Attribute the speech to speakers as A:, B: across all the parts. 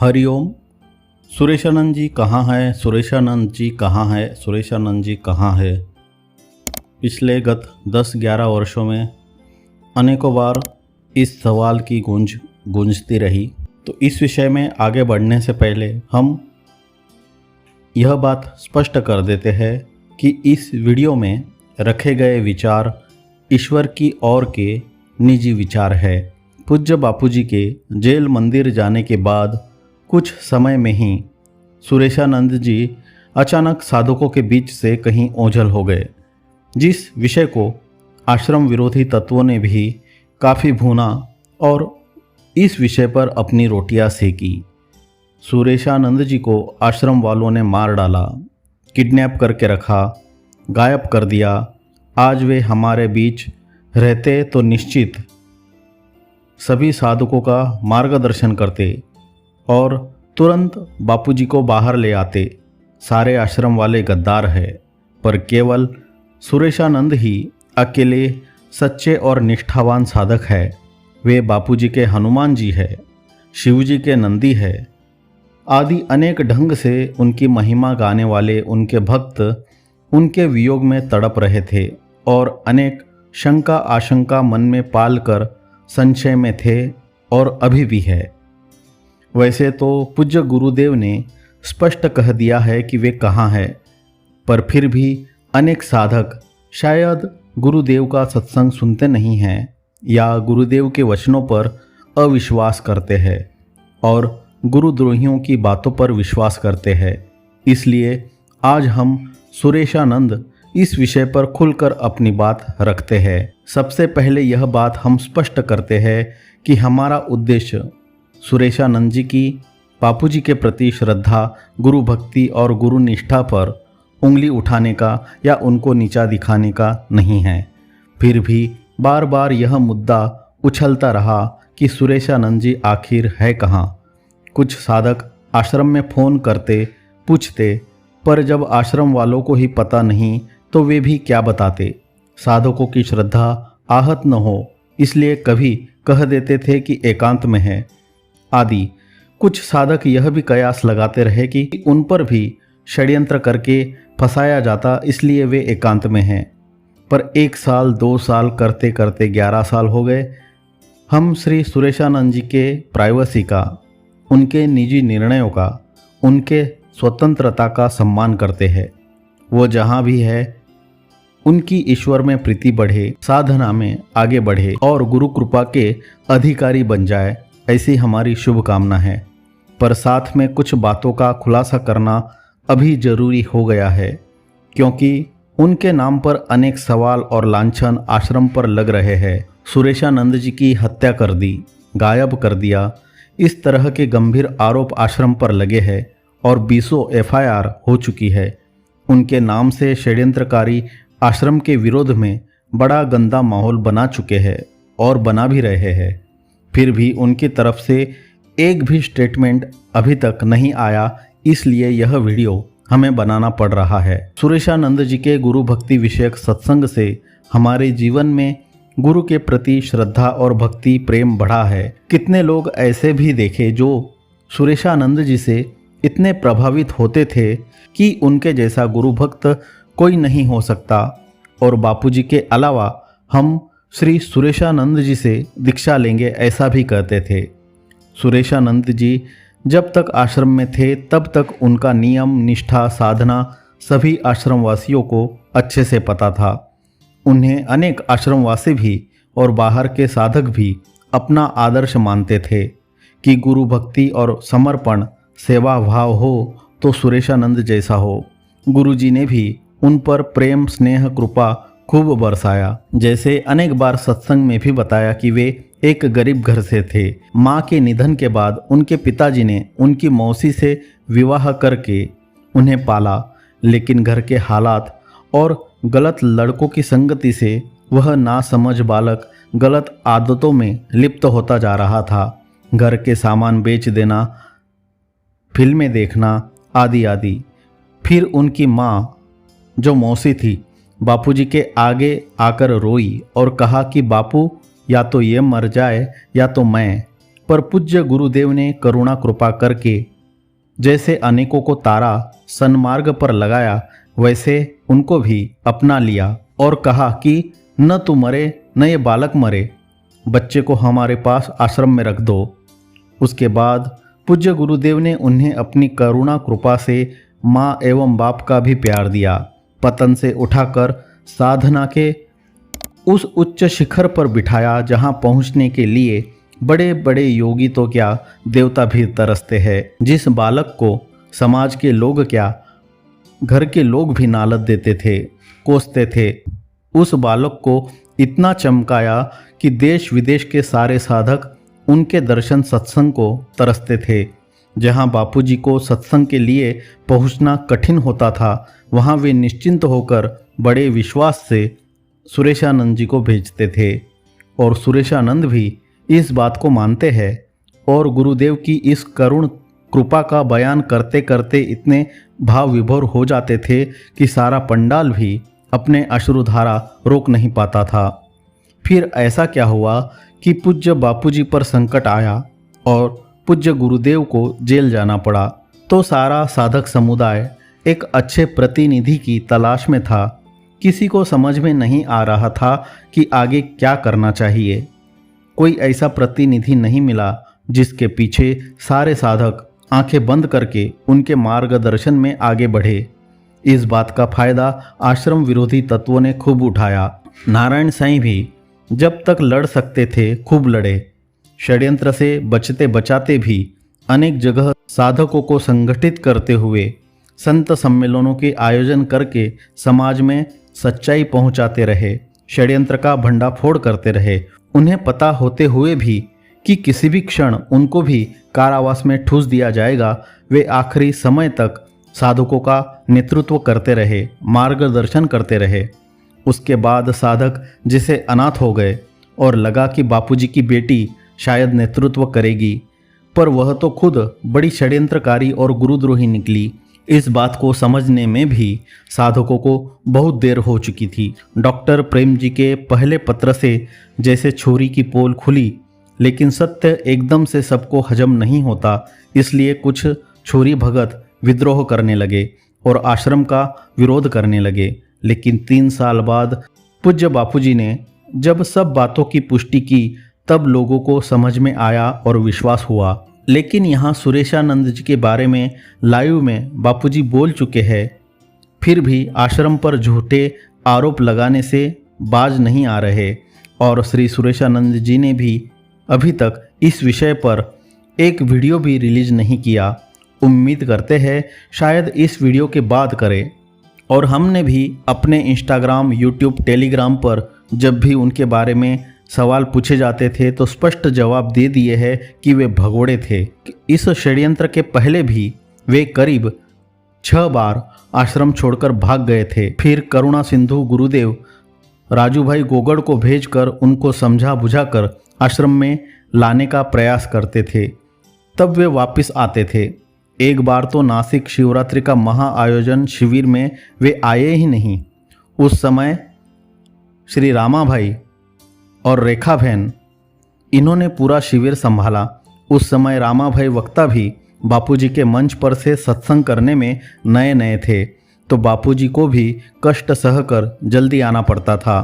A: हरिओम। सुरेशानंद जी कहाँ है? सुरेशानंद जी कहाँ है? सुरेशानंद जी कहाँ है? पिछले गत 10-11 वर्षों में अनेकों बार इस सवाल की गूंजती रही। तो इस विषय में आगे बढ़ने से पहले हम यह बात स्पष्ट कर देते हैं कि इस वीडियो में रखे गए विचार ईश्वर की ओर के निजी विचार है। पूज्य बापूजी के जेल मंदिर जाने के बाद कुछ समय में ही सुरेशानंद जी अचानक साधकों के बीच से कहीं ओझल हो गए, जिस विषय को आश्रम विरोधी तत्वों ने भी काफ़ी भूना और इस विषय पर अपनी रोटियां सेकी। सुरेशानंद जी को आश्रम वालों ने मार डाला, किडनैप करके रखा, गायब कर दिया। आज वे हमारे बीच रहते तो निश्चित सभी साधकों का मार्गदर्शन करते और तुरंत बापूजी को बाहर ले आते। सारे आश्रम वाले गद्दार हैं, पर केवल सुरेशानंद ही अकेले सच्चे और निष्ठावान साधक है। वे बापूजी के हनुमान जी है, शिवजी के नंदी है आदि अनेक ढंग से उनकी महिमा गाने वाले उनके भक्त उनके वियोग में तड़प रहे थे और अनेक शंका आशंका मन में पालकर संशय में थे और अभी भी है। वैसे तो पूज्य गुरुदेव ने स्पष्ट कह दिया है कि वे कहाँ हैं, पर फिर भी अनेक साधक शायद गुरुदेव का सत्संग सुनते नहीं हैं या गुरुदेव के वचनों पर अविश्वास करते हैं और गुरुद्रोहियों की बातों पर विश्वास करते हैं। इसलिए आज हम सुरेशानंद इस विषय पर खुलकर अपनी बात रखते हैं। सबसे पहले यह बात हम स्पष्ट करते हैं कि हमारा उद्देश्य सुरेशानंद जी की बापूजी के प्रति श्रद्धा, गुरु भक्ति और गुरु निष्ठा पर उंगली उठाने का या उनको नीचा दिखाने का नहीं है। फिर भी बार बार यह मुद्दा उछलता रहा कि सुरेशानंद जी आखिर है कहाँ। कुछ साधक आश्रम में फ़ोन करते, पूछते, पर जब आश्रम वालों को ही पता नहीं तो वे भी क्या बताते। साधकों की श्रद्धा आहत न हो इसलिए कभी कह देते थे कि एकांत में है आदि। कुछ साधक यह भी कयास लगाते रहे कि उन पर भी षड्यंत्र करके फंसाया जाता, इसलिए वे एकांत में हैं। पर 1 साल 2 साल करते करते 11 साल हो गए। हम श्री सुरेशानंद जी के प्राइवेसी का, उनके निजी निर्णयों का, उनके स्वतंत्रता का सम्मान करते हैं। वो जहाँ भी है उनकी ईश्वर में प्रीति बढ़े, साधना में आगे बढ़े और गुरु कृपा के अधिकारी बन जाए, ऐसी हमारी शुभकामना है। पर साथ में कुछ बातों का खुलासा करना अभी जरूरी हो गया है, क्योंकि उनके नाम पर अनेक सवाल और लांछन आश्रम पर लग रहे हैं। सुरेशानंद जी की हत्या कर दी, गायब कर दिया, इस तरह के गंभीर आरोप आश्रम पर लगे हैं और 20 FIR हो चुकी है। उनके नाम से षड्यंत्रकारी आश्रम के विरोध में बड़ा गंदा माहौल बना चुके हैं और बना भी रहे हैं। फिर भी उनकी तरफ से एक भी स्टेटमेंट अभी तक नहीं आया, इसलिए यह वीडियो हमें बनाना पड़ रहा है। सुरेशानंद जी के गुरु भक्ति विषयक सत्संग से हमारे जीवन में गुरु के प्रति श्रद्धा और भक्ति प्रेम बढ़ा है। कितने लोग ऐसे भी देखे जो सुरेशानंद जी से इतने प्रभावित होते थे कि उनके जैसा गुरु भक्त कोई नहीं हो सकता, और बापूजी के अलावा हम श्री सुरेशानंद जी से दीक्षा लेंगे ऐसा भी कहते थे। सुरेशानंद जी जब तक आश्रम में थे तब तक उनका नियम, निष्ठा, साधना सभी आश्रमवासियों को अच्छे से पता था। उन्हें अनेक आश्रमवासी भी और बाहर के साधक भी अपना आदर्श मानते थे कि गुरु भक्ति और समर्पण, सेवा भाव हो तो सुरेशानंद जैसा हो। गुरुजी ने भी उन पर प्रेम, स्नेह, कृपा खूब बरसाया। जैसे अनेक बार सत्संग में भी बताया कि वे एक गरीब घर से थे। माँ के निधन के बाद उनके पिताजी ने उनकी मौसी से विवाह करके उन्हें पाला, लेकिन घर के हालात और गलत लड़कों की संगति से वह नासमझ बालक गलत आदतों में लिप्त होता जा रहा था। घर के सामान बेच देना, फिल्में देखना आदि आदि। फिर उनकी माँ जो मौसी थी बापूजी के आगे आकर रोई और कहा कि बापू या तो ये मर जाए या तो मैं, पर पूज्य गुरुदेव ने करुणा कृपा करके जैसे अनेकों को तारा सन्मार्ग पर लगाया, वैसे उनको भी अपना लिया और कहा कि न तू मरे न ये बालक मरे, बच्चे को हमारे पास आश्रम में रख दो। उसके बाद पूज्य गुरुदेव ने उन्हें अपनी करुणा कृपा से माँ एवं बाप का भी प्यार दिया। पतन से उठाकर साधना के उस उच्च शिखर पर बिठाया जहाँ पहुँचने के लिए बड़े बड़े योगी तो क्या देवता भी तरसते हैं। जिस बालक को समाज के लोग क्या घर के लोग भी नालत देते थे, कोसते थे, उस बालक को इतना चमकाया कि देश विदेश के सारे साधक उनके दर्शन सत्संग को तरसते थे। जहाँ बापूजी को सत्संग के लिए पहुँचना कठिन होता था, वहाँ वे निश्चिंत होकर बड़े विश्वास से सुरेशानंद जी को भेजते थे और सुरेशानंद भी इस बात को मानते हैं और गुरुदेव की इस करुण कृपा का बयान करते करते इतने भाव विभोर हो जाते थे कि सारा पंडाल भी अपने अश्रुधारा रोक नहीं पाता था। फिर ऐसा क्या हुआ कि पूज्य बापूजी पर संकट आया और पूज्य गुरुदेव को जेल जाना पड़ा, तो सारा साधक समुदाय एक अच्छे प्रतिनिधि की तलाश में था। किसी को समझ में नहीं आ रहा था कि आगे क्या करना चाहिए। कोई ऐसा प्रतिनिधि नहीं मिला जिसके पीछे सारे साधक आंखें बंद करके उनके मार्गदर्शन में आगे बढ़े। इस बात का फायदा आश्रम विरोधी तत्वों ने खूब उठाया। नारायण साईं भी जब तक लड़ सकते थे खूब लड़े। षड्यंत्र से बचते बचाते भी अनेक जगह साधकों को संगठित करते हुए संत सम्मेलनों के आयोजन करके समाज में सच्चाई पहुंचाते रहे, षड्यंत्र का भंडाफोड़ करते रहे। उन्हें पता होते हुए भी कि किसी भी क्षण उनको भी कारावास में ठूस दिया जाएगा, वे आखिरी समय तक साधकों का नेतृत्व करते रहे, मार्गदर्शन करते रहे। उसके बाद साधक जिसे अनाथ हो गए और लगा कि बापूजी की बेटी शायद नेतृत्व करेगी, पर वह तो खुद बड़ी षड्यंत्रकारी और गुरुद्रोही निकली। इस बात को समझने में भी साधकों को बहुत देर हो चुकी थी। डॉक्टर प्रेम जी के पहले पत्र से जैसे छुरी की पोल खुली, लेकिन सत्य एकदम से सबको हजम नहीं होता, इसलिए कुछ छोरी भगत विद्रोह करने लगे और आश्रम का विरोध करने लगे। लेकिन 3 साल बाद पूज्य बापूजी ने जब सब बातों की पुष्टि की, तब लोगों को समझ में आया और विश्वास हुआ। लेकिन यहाँ सुरेशानंद जी के बारे में लाइव में बापूजी बोल चुके हैं, फिर भी आश्रम पर झूठे आरोप लगाने से बाज नहीं आ रहे और श्री सुरेशानंद जी ने भी अभी तक इस विषय पर एक वीडियो भी रिलीज नहीं किया। उम्मीद करते हैं शायद इस वीडियो के बाद करें। और हमने भी अपने इंस्टाग्राम, यूट्यूब, टेलीग्राम पर जब भी उनके बारे में सवाल पूछे जाते थे तो स्पष्ट जवाब दे दिए हैं कि वे भगोड़े थे। इस षड्यंत्र के पहले भी वे करीब 6 बार आश्रम छोड़कर भाग गए थे। फिर करुणा सिंधु गुरुदेव राजू भाई गोगड़ को भेजकर उनको समझा बुझाकर आश्रम में लाने का प्रयास करते थे, तब वे वापस आते थे। एक बार तो नासिक शिवरात्रि का महाआयोजन शिविर में वे आए ही नहीं। उस समय श्री रामा भाई और रेखा बहन, इन्होंने पूरा शिविर संभाला। उस समय रामा भाई वक्ता भी बापूजी के मंच पर से सत्संग करने में नए नए थे, तो बापूजी को भी कष्ट सहकर जल्दी आना पड़ता था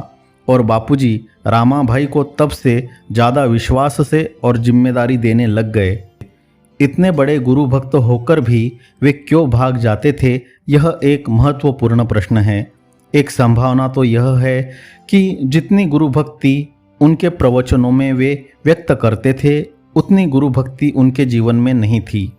A: और बापूजी रामा भाई को तब से ज़्यादा विश्वास से और जिम्मेदारी देने लग गए। इतने बड़े गुरु भक्त होकर भी वे क्यों भाग जाते थे, यह एक महत्वपूर्ण प्रश्न है। एक संभावना तो यह है कि जितनी गुरु भक्ति उनके प्रवचनों में वे व्यक्त करते थे, उतनी गुरु भक्ति उनके जीवन में नहीं थी।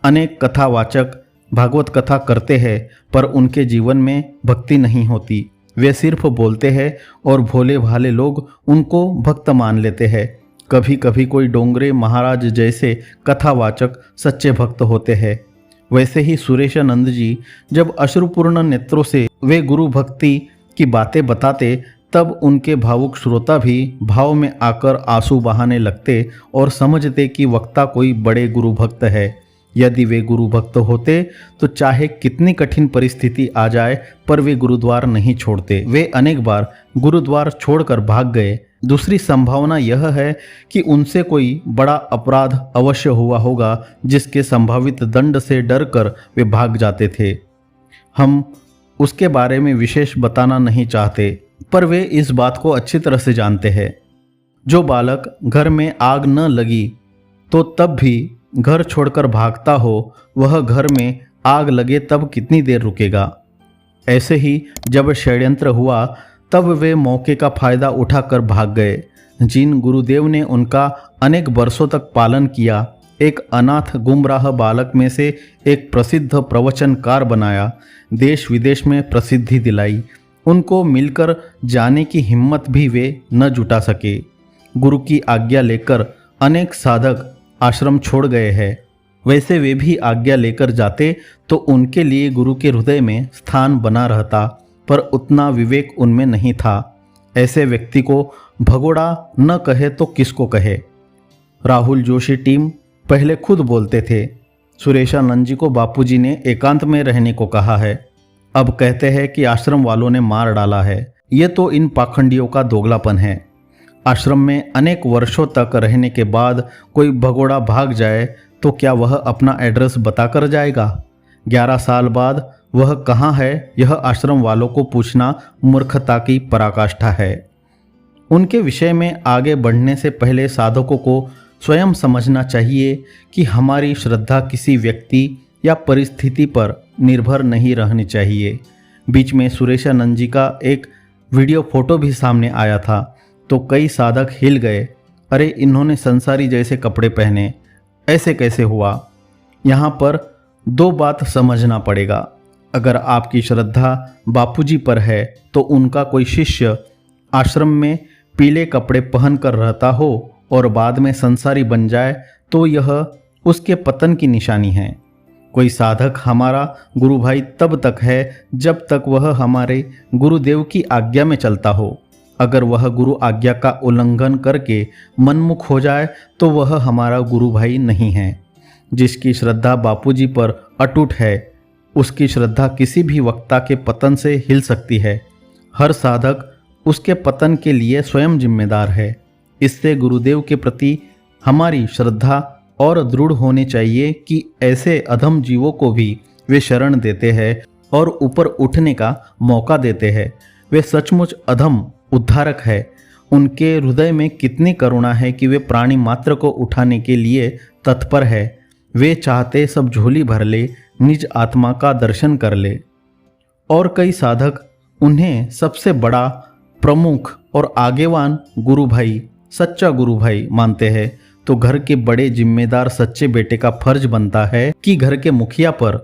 A: अनेक कथावाचक भागवत कथा करते हैं, पर उनके जीवन में भक्ति नहीं होती। वे सिर्फ बोलते हैं और भोले भाले लोग उनको भक्त मान लेते हैं। कभी कभी कोई डोंगरे महाराज जैसे कथावाचक सच्चे भक्त होते हैं। वैसे ही सुरेशानंद जी जब अश्रुपूर्ण नेत्रों से वे गुरु भक्ति की बातें बताते, तब उनके भावुक श्रोता भी भाव में आकर आंसू बहाने लगते और समझते कि वक्ता कोई बड़े गुरु भक्त है। यदि वे गुरु भक्त होते तो चाहे कितनी कठिन परिस्थिति आ जाए, पर वे गुरुद्वार नहीं छोड़ते। वे अनेक बार गुरुद्वार छोड़कर भाग गए। दूसरी संभावना यह है कि उनसे कोई बड़ा अपराध अवश्य हुआ होगा जिसके संभावित दंड से डरकर वे भाग जाते थे। हम उसके बारे में विशेष बताना नहीं चाहते, पर वे इस बात को अच्छी तरह से जानते हैं। जो बालक घर में आग न लगी तो तब भी घर छोड़कर भागता हो, वह घर में आग लगे तब कितनी देर रुकेगा। ऐसे ही जब षड्यंत्र हुआ तब वे मौके का फायदा उठाकर भाग गए। जिन गुरुदेव ने उनका अनेक वर्षों तक पालन किया, एक अनाथ गुमराह बालक में से एक प्रसिद्ध प्रवचनकार बनाया, देश विदेश में प्रसिद्धि दिलाई, उनको मिलकर जाने की हिम्मत भी वे न जुटा सके। गुरु की आज्ञा लेकर अनेक साधक आश्रम छोड़ गए हैं। वैसे वे भी आज्ञा लेकर जाते तो उनके लिए गुरु के हृदय में स्थान बना रहता, पर उतना विवेक उनमें नहीं था। ऐसे व्यक्ति को भगोड़ा न कहे तो किसको कहे। राहुल जोशी टीम पहले खुद बोलते थे, सुरेशानंद जी को बापूजी ने एकांत में रहने को कहा है, अब कहते हैं कि आश्रम वालों ने मार डाला है। ये तो इन पाखंडियों का दोगलापन है। आश्रम में अनेक वर्षों तक रहने के बाद कोई भगोड़ा भाग जाए तो क्या वह अपना एड्रेस बताकर जाएगा? 11 साल बाद वह कहाँ है, यह आश्रम वालों को पूछना मूर्खता की पराकाष्ठा है। उनके विषय में आगे बढ़ने से पहले साधकों को स्वयं समझना चाहिए कि हमारी श्रद्धा किसी व्यक्ति या परिस्थिति पर निर्भर नहीं रहनी चाहिए। बीच में सुरेशानंद जी का एक वीडियो फोटो भी सामने आया था तो कई साधक हिल गए, अरे इन्होंने संसारी जैसे कपड़े पहने, ऐसे कैसे हुआ? यहाँ पर दो बात समझना पड़ेगा। अगर आपकी श्रद्धा बापूजी पर है तो उनका कोई शिष्य आश्रम में पीले कपड़े पहन कर रहता हो और बाद में संसारी बन जाए तो यह उसके पतन की निशानी है। कोई साधक हमारा गुरु भाई तब तक है जब तक वह हमारे गुरुदेव की आज्ञा में चलता हो। अगर वह गुरु आज्ञा का उल्लंघन करके मनमुख हो जाए तो वह हमारा गुरु भाई नहीं है। जिसकी श्रद्धा बापूजी पर अटूट है उसकी श्रद्धा किसी भी वक्ता के पतन से हिल सकती है। हर साधक उसके पतन के लिए स्वयं जिम्मेदार है। इससे गुरुदेव के प्रति हमारी श्रद्धा और दृढ़ होनी चाहिए कि ऐसे अधम जीवों को भी वे शरण देते हैं और ऊपर उठने का मौका देते हैं। वे सचमुच अधम उद्धारक है। उनके हृदय में कितनी करुणा है कि वे प्राणी मात्र को उठाने के लिए तत्पर है। वे चाहते सब झोली भर ले, निज आत्मा का दर्शन कर ले। और कई साधक उन्हें सबसे बड़ा, प्रमुख और आगेवान गुरु भाई, सच्चा गुरु भाई मानते हैं। तो घर के बड़े जिम्मेदार सच्चे बेटे का फर्ज बनता है कि घर के मुखिया पर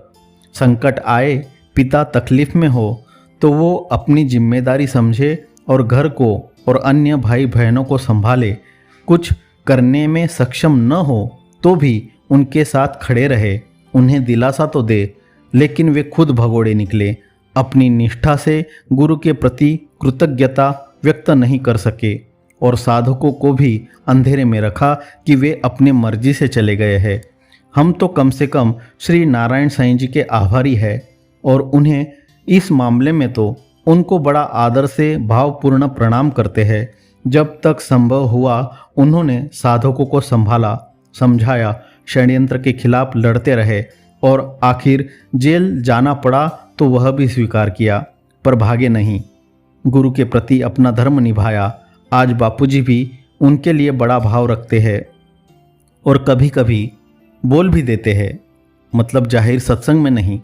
A: संकट आए, पिता तकलीफ में हो तो वो अपनी जिम्मेदारी समझे और घर को और अन्य भाई बहनों को संभाले। कुछ करने में सक्षम न हो तो भी उनके साथ खड़े रहे, उन्हें दिलासा तो दे। लेकिन वे खुद भगोड़े निकले, अपनी निष्ठा से गुरु के प्रति कृतज्ञता व्यक्त नहीं कर सके और साधकों को भी अंधेरे में रखा कि वे अपने मर्जी से चले गए हैं। हम तो कम से कम श्री नारायण साईं जी के आभारी हैं और उन्हें इस मामले में तो उनको बड़ा आदर से भावपूर्ण प्रणाम करते हैं। जब तक संभव हुआ उन्होंने साधकों को संभाला, समझाया, षड्यंत्र के खिलाफ लड़ते रहे और आखिर जेल जाना पड़ा तो वह भी स्वीकार किया, पर भागे नहीं। गुरु के प्रति अपना धर्म निभाया। आज बापूजी भी उनके लिए बड़ा भाव रखते हैं और कभी कभी बोल भी देते हैं, मतलब जाहिर सत्संग में नहीं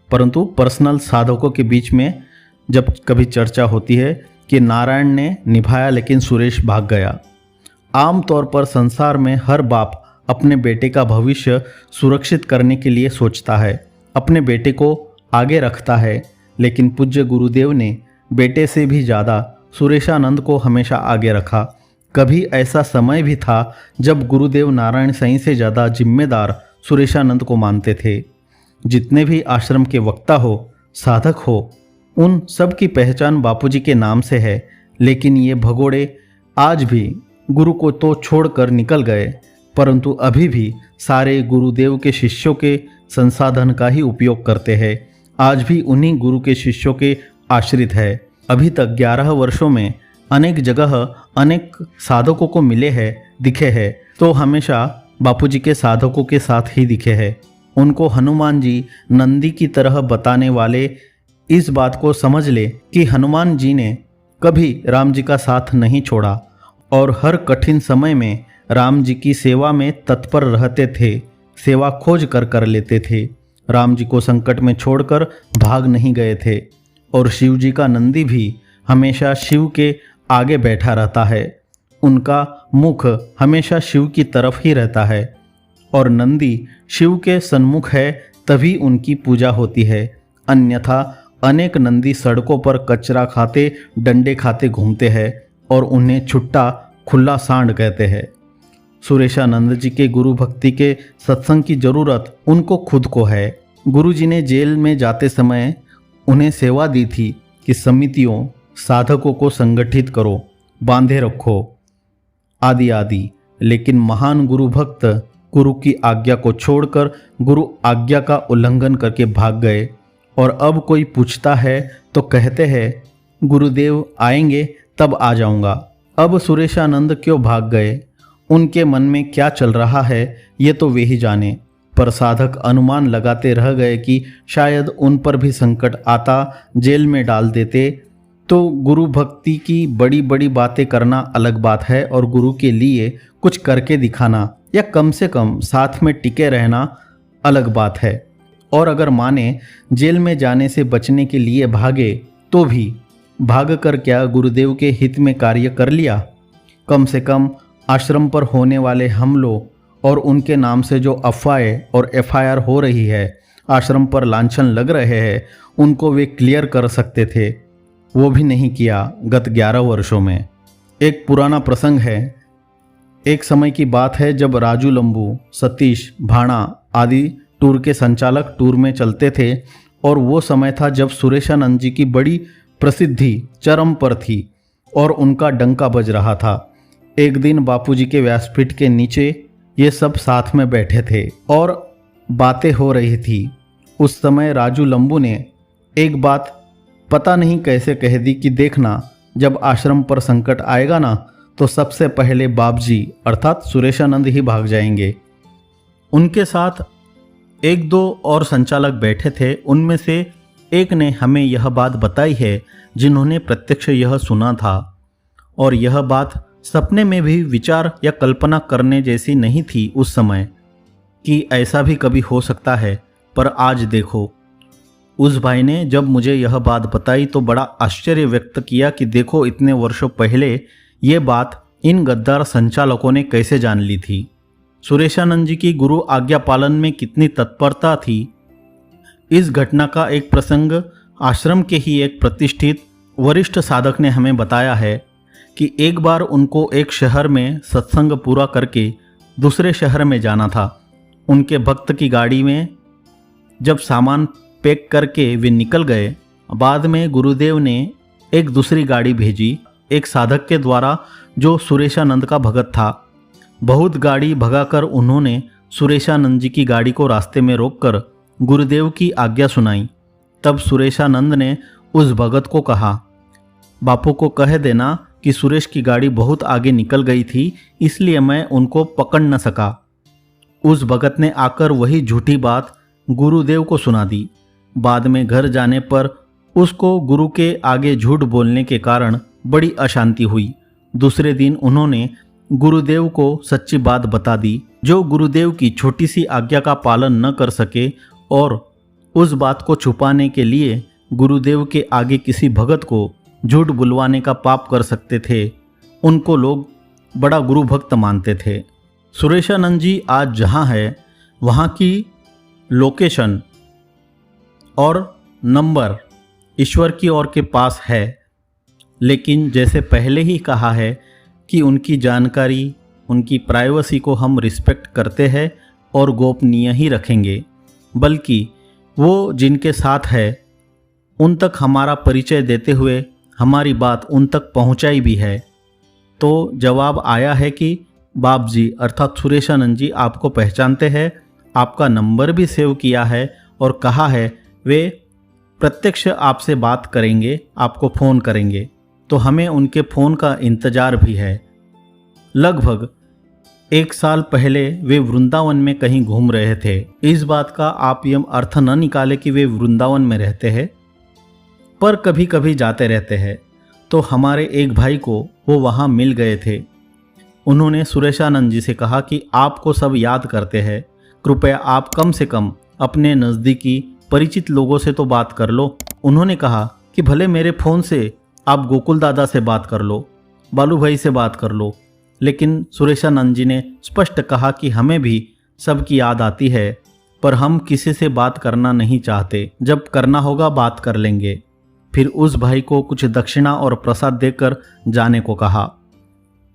A: परंतु पर्सनल साधकों के बीच में जब कभी चर्चा होती है कि नारायण ने निभाया लेकिन सुरेश भाग गया। आमतौर पर संसार में हर बाप अपने बेटे का भविष्य सुरक्षित करने के लिए सोचता है, अपने बेटे को आगे रखता है। लेकिन पूज्य गुरुदेव ने बेटे से भी ज़्यादा सुरेशानंद को हमेशा आगे रखा। कभी ऐसा समय भी था जब गुरुदेव नारायण साईं से ज़्यादा जिम्मेदार सुरेशानंद को मानते थे। जितने भी आश्रम के वक्ता हो, साधक हो, उन सब की पहचान बापूजी के नाम से है। लेकिन ये भगोड़े आज भी गुरु को तो छोड़कर निकल गए, परंतु अभी भी सारे गुरुदेव के शिष्यों के संसाधन का ही उपयोग करते हैं। आज भी उन्हीं गुरु के शिष्यों के आश्रित है। अभी तक 11 वर्षों में अनेक जगह अनेक साधकों को मिले हैं, दिखे हैं, तो हमेशा बापूजी के साधकों के साथ ही दिखे हैं। उनको हनुमान जी नंदी की तरह बताने वाले इस बात को समझ ले कि हनुमान जी ने कभी राम जी का साथ नहीं छोड़ा और हर कठिन समय में राम जी की सेवा में तत्पर रहते थे, सेवा खोज कर लेते थे। राम जी को संकट में छोड़कर भाग नहीं गए थे। और शिव जी का नंदी भी हमेशा शिव के आगे बैठा रहता है, उनका मुख हमेशा शिव की तरफ ही रहता है और नंदी शिव के सन्मुख है, तभी उनकी पूजा होती है। अन्यथा अनेक नंदी सड़कों पर कचरा खाते, डंडे खाते घूमते हैं और उन्हें छुट्टा खुला सांड कहते हैं। सुरेशानंद जी के गुरु भक्ति के सत्संग की जरूरत उनको खुद को है। गुरु जी ने जेल में जाते समय उन्हें सेवा दी थी कि समितियों, साधकों को संगठित करो, बांधे रखो, आदि आदि। लेकिन महान गुरु भक्त गुरु की आज्ञा को छोड़कर गुरु आज्ञा का उल्लंघन करके भाग गए। और अब कोई पूछता है तो कहते हैं गुरुदेव आएंगे तब आ जाऊंगा। अब सुरेशानंद क्यों भाग गए, उनके मन में क्या चल रहा है, ये तो वे ही जाने। पर साधक अनुमान लगाते रह गए कि शायद उन पर भी संकट आता, जेल में डाल देते। तो गुरु भक्ति की बड़ी बड़ी बातें करना अलग बात है और गुरु के लिए कुछ करके दिखाना या कम से कम साथ में टिके रहना अलग बात है। और अगर माने जेल में जाने से बचने के लिए भागे तो भी भाग कर क्या गुरुदेव के हित में कार्य कर लिया। कम से कम आश्रम पर होने वाले हमलों और उनके नाम से जो अफवाहें और एफआईआर हो रही है, आश्रम पर लांछन लग रहे हैं, उनको वे क्लियर कर सकते थे। वो भी नहीं किया गत 11 वर्षों में। एक पुराना प्रसंग है। एक समय की बात है जब राजू लंबू, सतीश, भाणा आदि टूर के संचालक टूर में चलते थे और वो समय था जब सुरेशानंद जी की बड़ी प्रसिद्धि चरम पर थी और उनका डंका बज रहा था। एक दिन बापूजी के व्यासपीठ के नीचे ये सब साथ में बैठे थे और बातें हो रही थी। उस समय राजू लंबू ने एक बात पता नहीं कैसे कह दी कि देखना, जब आश्रम पर संकट आएगा ना तो सबसे पहले बापजी अर्थात सुरेशानंद ही भाग जाएंगे। उनके साथ एक दो और संचालक बैठे थे, उनमें से एक ने हमें यह बात बताई है जिन्होंने प्रत्यक्ष यह सुना था। और यह बात सपने में भी विचार या कल्पना करने जैसी नहीं थी उस समय कि ऐसा भी कभी हो सकता है। पर आज देखो, उस भाई ने जब मुझे यह बात बताई तो बड़ा आश्चर्य व्यक्त किया कि देखो इतने वर्षों पहले ये बात इन गद्दार संचालकों ने कैसे जान ली थी। सुरेशानंद जी की गुरु आज्ञा पालन में कितनी तत्परता थी। इस घटना का एक प्रसंग आश्रम के ही एक प्रतिष्ठित वरिष्ठ साधक ने हमें बताया है कि एक बार उनको एक शहर में सत्संग पूरा करके दूसरे शहर में जाना था। उनके भक्त की गाड़ी में जब सामान पैक करके वे निकल गए, बाद में गुरुदेव ने एक दूसरी गाड़ी भेजी एक साधक के द्वारा जो सुरेशानंद का भगत था। बहुत गाड़ी भगाकर उन्होंने सुरेशानंद जी की गाड़ी को रास्ते में रोककर गुरुदेव की आज्ञा सुनाई। तब सुरेशानंद ने उस भगत को कहा, बापू को कह देना कि सुरेश की गाड़ी बहुत आगे निकल गई थी, इसलिए मैं उनको पकड़ न सका। उस भगत ने आकर वही झूठी बात गुरुदेव को सुना दी। बाद में घर जाने पर उसको गुरु के आगे झूठ बोलने के कारण बड़ी अशांति हुई। दूसरे दिन उन्होंने गुरुदेव को सच्ची बात बता दी। जो गुरुदेव की छोटी सी आज्ञा का पालन न कर सके और उस बात को छुपाने के लिए गुरुदेव के आगे किसी भगत को झूठ बुलवाने का पाप कर सकते थे, उनको लोग बड़ा गुरु भक्त मानते थे। सुरेशानंद जी आज जहाँ है वहाँ की लोकेशन और नंबर ईश्वर की ओर के पास है, लेकिन जैसे पहले ही कहा है कि उनकी जानकारी, उनकी प्राइवेसी को हम रिस्पेक्ट करते हैं और गोपनीय ही रखेंगे। बल्कि वो जिनके साथ है उन तक हमारा परिचय देते हुए हमारी बात उन तक पहुंचाई भी है। तो जवाब आया है कि बाप जी अर्थात सुरेशानंद जी आपको पहचानते हैं, आपका नंबर भी सेव किया है और कहा है वे प्रत्यक्ष आपसे बात करेंगे, आपको फ़ोन करेंगे। तो हमें उनके फ़ोन का इंतज़ार भी है। लगभग 1 साल पहले वे वृंदावन में कहीं घूम रहे थे। इस बात का आप यह अर्थ न निकाले कि वे वृंदावन में रहते हैं, पर कभी कभी जाते रहते हैं। तो हमारे एक भाई को वो वहाँ मिल गए थे। उन्होंने सुरेशानंद जी से कहा कि आपको सब याद करते हैं, कृपया आप कम से कम अपने नज़दीकी परिचित लोगों से तो बात कर लो। उन्होंने कहा कि भले मेरे फ़ोन से आप गोकुल दादा से बात कर लो, बालू भाई से बात कर लो, लेकिन सुरेशानंद जी ने स्पष्ट कहा कि हमें भी सबकी याद आती है, पर हम किसी से बात करना नहीं चाहते। जब करना होगा बात कर लेंगे। फिर उस भाई को कुछ दक्षिणा और प्रसाद देकर जाने को कहा।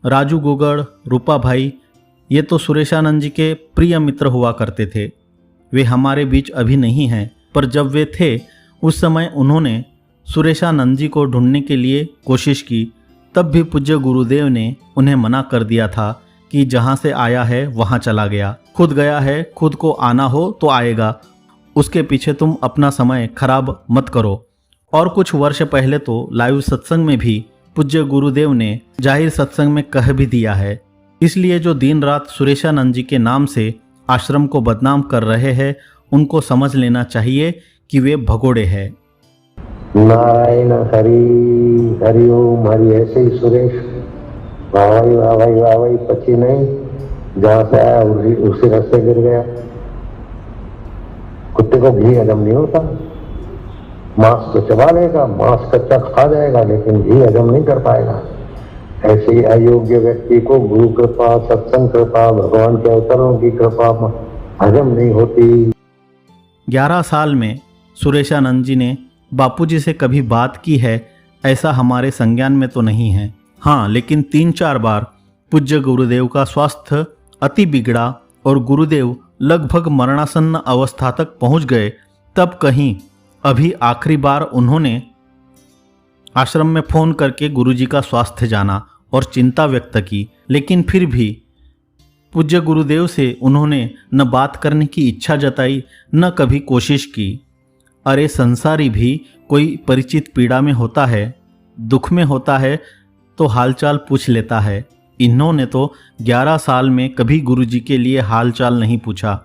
A: राजू गोगड़, रूपा भाई, ये तो सुरेशानंद जी के प्रिय मित्र हुआ करते थे। वे हमारे बीच अभी नहीं हैं, पर जब वे थे उस समय उन्होंने सुरेशानंद जी को ढूंढने के लिए कोशिश की। तब भी पूज्य गुरुदेव ने उन्हें मना कर दिया था कि जहाँ से आया है वहाँ चला गया, खुद गया है, खुद को आना हो तो आएगा, उसके पीछे तुम अपना समय खराब मत करो। और कुछ वर्ष पहले तो लाइव सत्संग में भी पूज्य गुरुदेव ने जाहिर सत्संग में कह भी दिया है। इसलिए जो दिन रात सुरेशानंद जी के नाम से आश्रम को बदनाम कर रहे हैं, उनको समझ लेना चाहिए कि वे भगोड़े हैं।
B: नारायण हरि हरि ओम हरि। ऐसे ही सुरेश वाह भाई पची नहीं, जहाँ से आया उसी रास्ते गिर गया। कुत्ते को घी हजम नहीं होता, मांस तो चबा लेगा, मांस कच्चा खा जाएगा, लेकिन घी हजम नहीं कर पाएगा। ऐसे ही अयोग्य व्यक्ति को गुरु कृपा, सत्संग कृपा, भगवान के अवतारों की कृपा हजम नहीं होती।
A: 11 साल में सुरेशानंद जी ने बापूजी से कभी बात की है ऐसा हमारे संज्ञान में तो नहीं है। हाँ, लेकिन 3-4 बार पूज्य गुरुदेव का स्वास्थ्य अति बिगड़ा और गुरुदेव लगभग मरणासन्न अवस्था तक पहुंच गए। तब कहीं अभी आखिरी बार उन्होंने आश्रम में फ़ोन करके गुरुजी का स्वास्थ्य जाना और चिंता व्यक्त की, लेकिन फिर भी पूज्य गुरुदेव से उन्होंने न बात करने की इच्छा जताई, न कभी कोशिश की। अरे संसारी भी कोई परिचित पीड़ा में होता है, दुख में होता है तो हालचाल पूछ लेता है। इन्होंने तो 11 साल में कभी गुरुजी के लिए हालचाल नहीं पूछा।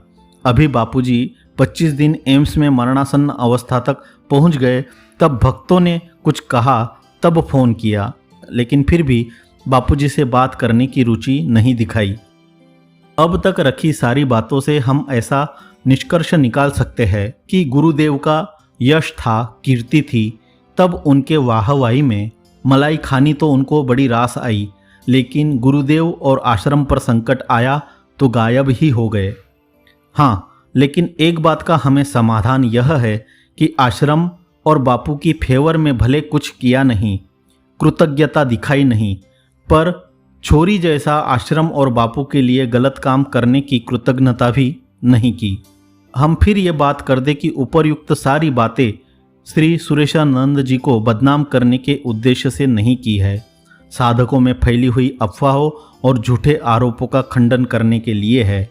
A: अभी बापूजी 25 दिन एम्स में मरणासन्न अवस्था तक पहुंच गए, तब भक्तों ने कुछ कहा, तब फ़ोन किया, लेकिन फिर भी बापूजी से बात करने की रुचि नहीं दिखाई। अब तक रखी सारी बातों से हम ऐसा निष्कर्ष निकाल सकते हैं कि गुरुदेव का यश था, कीर्ति थी, तब उनके वाहवाही में मलाई खानी तो उनको बड़ी रास आई, लेकिन गुरुदेव और आश्रम पर संकट आया तो गायब ही हो गए। हाँ, लेकिन एक बात का हमें समाधान यह है कि आश्रम और बापू की फेवर में भले कुछ किया नहीं, कृतज्ञता दिखाई नहीं, पर छोरी जैसा आश्रम और बापू के लिए गलत काम करने की कृतज्ञता भी नहीं की। हम फिर ये बात कर दें कि उपरयुक्त सारी बातें श्री सुरेशानंद जी को बदनाम करने के उद्देश्य से नहीं की है, साधकों में फैली हुई अफवाहों और झूठे आरोपों का खंडन करने के लिए है।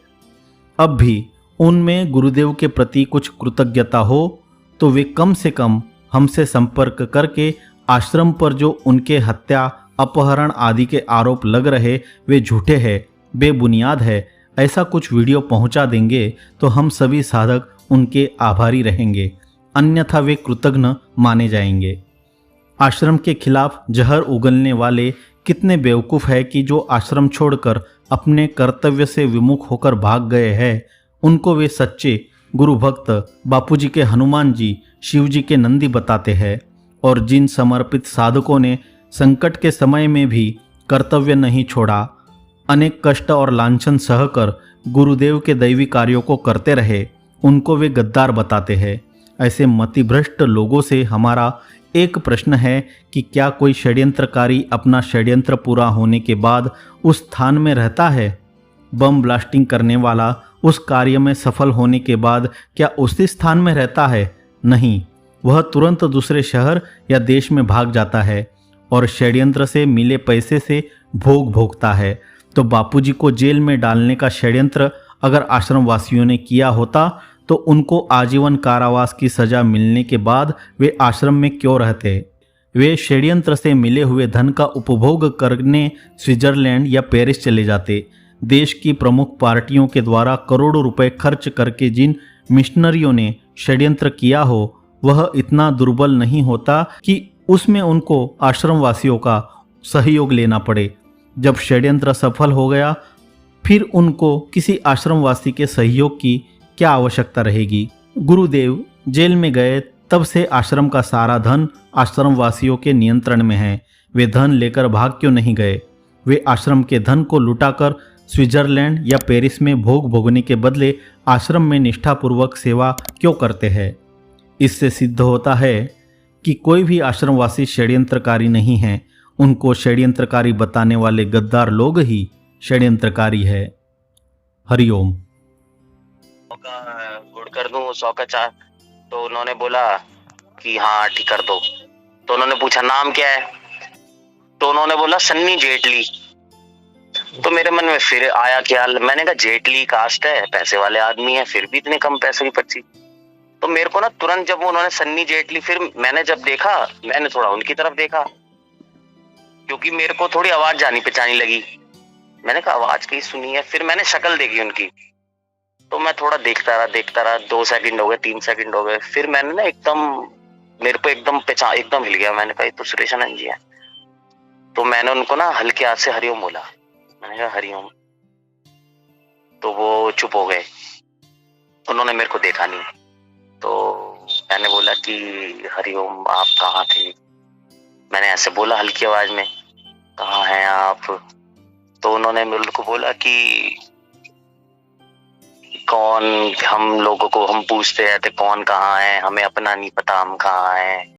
A: अब भी उनमें गुरुदेव के प्रति कुछ कृतज्ञता हो तो वे कम से कम हमसे संपर्क करके आश्रम पर जो उनके हत्या, अपहरण आदि के आरोप लग रहे वे झूठे हैं, बेबुनियाद है, ऐसा कुछ वीडियो पहुंचा देंगे तो हम सभी साधक उनके आभारी रहेंगे, अन्यथा वे कृतज्ञ माने जाएंगे। आश्रम के खिलाफ जहर उगलने वाले कितने बेवकूफ़ है कि जो आश्रम छोड़कर अपने कर्तव्य से विमुख होकर भाग गए हैं, उनको वे सच्चे गुरु भक्त बापूजी के हनुमान जी, शिव जी के नंदी बताते हैं। और जिन समर्पित साधकों ने संकट के समय में भी कर्तव्य नहीं छोड़ा, अनेक कष्ट और लांछन सहकर गुरुदेव के दैवी कार्यों को करते रहे, उनको वे गद्दार बताते हैं। ऐसे मतिभ्रष्ट लोगों से हमारा एक प्रश्न है कि क्या कोई षड्यंत्रकारी अपना षड्यंत्र पूरा होने के बाद उस स्थान में रहता है? बम ब्लास्टिंग करने वाला उस कार्य में सफल होने के बाद क्या उसी स्थान में रहता है? नहीं, वह तुरंत दूसरे शहर या देश में भाग जाता है और षड्यंत्र से मिले पैसे से भोग भोगता है। तो बापूजी को जेल में डालने का षड्यंत्र अगर आश्रम वासियों ने किया होता तो उनको आजीवन कारावास की सजा मिलने के बाद वे आश्रम में क्यों रहते? वे षड्यंत्र से मिले हुए धन का उपभोग करने स्विट्जरलैंड या पेरिस चले जाते। देश की प्रमुख पार्टियों के द्वारा करोड़ों रुपए खर्च करके जिन मिशनरियों ने षड्यंत्र किया हो वह इतना दुर्बल नहीं होता कि उसमें उनको आश्रमवासियों का सहयोग लेना पड़े। जब षड्यंत्र सफल हो गया फिर उनको किसी आश्रमवासी के सहयोग की क्या आवश्यकता रहेगी। गुरुदेव जेल में गए तब से आश्रम का सारा धन आश्रमवासियों के नियंत्रण में है। वे धन लेकर भाग क्यों नहीं गए? वे आश्रम के धन को लुटाकर स्विट्जरलैंड या पेरिस में भोग भोगने के बदले आश्रम में निष्ठापूर्वक सेवा क्यों करते हैं? इससे सिद्ध होता है कि कोई भी आश्रमवासी षड्यंत्रकारी नहीं है। उनको षड्यंत्रकारी बताने वाले गद्दार लोग ही षड्यंत्रकारी है। हरिओम।
C: गुड़ कर दूं 100 का चार। तो उन्होंने बोला कि हाँ ठीक कर दो। तो उन्होंने पूछा नाम क्या है? तो उन्होंने बोला सन्नी जेटली। तो मेरे मन में फिर आया ख्याल, मैंने कहा जेटली कास्ट है, पैसे वाले आदमी है, फिर भी इतने कम पैसे की पर्ची। तो मेरे को ना तुरंत जब उन्होंने सन्नी जेटली, फिर मैंने जब देखा मैंने थोड़ा उनकी तरफ देखा क्योंकि मेरे को थोड़ी आवाज जानी पहचानी लगी। मैंने कहा आवाज कहीं सुनी है, फिर मैंने शक्ल देखी उनकी। तो मैं थोड़ा देखता रहा 2 सेकंड हो गए, 3 सेकंड हो गए, फिर मैंने ना एकदम मेरे को एकदम पहचान एकदम हिल गया। मैंने कहा ये तो सुरेश आनंद जी है। तो मैंने उनको ना हल्के हाथ से हरिओम बोला। मैंने कहा हरिओम। तो वो चुप हो गए, उन्होंने मेरे को देखा नहीं। तो मैंने बोला कि हरिओम आप कहाँ थे? मैंने ऐसे बोला हल्की आवाज में, कहाँ हैं आप? तो उन्होंने मेरे को बोला कि कौन, हम लोगों को हम पूछते रहते कौन कहाँ है, हमें अपना नहीं पता हम कहाँ हैं।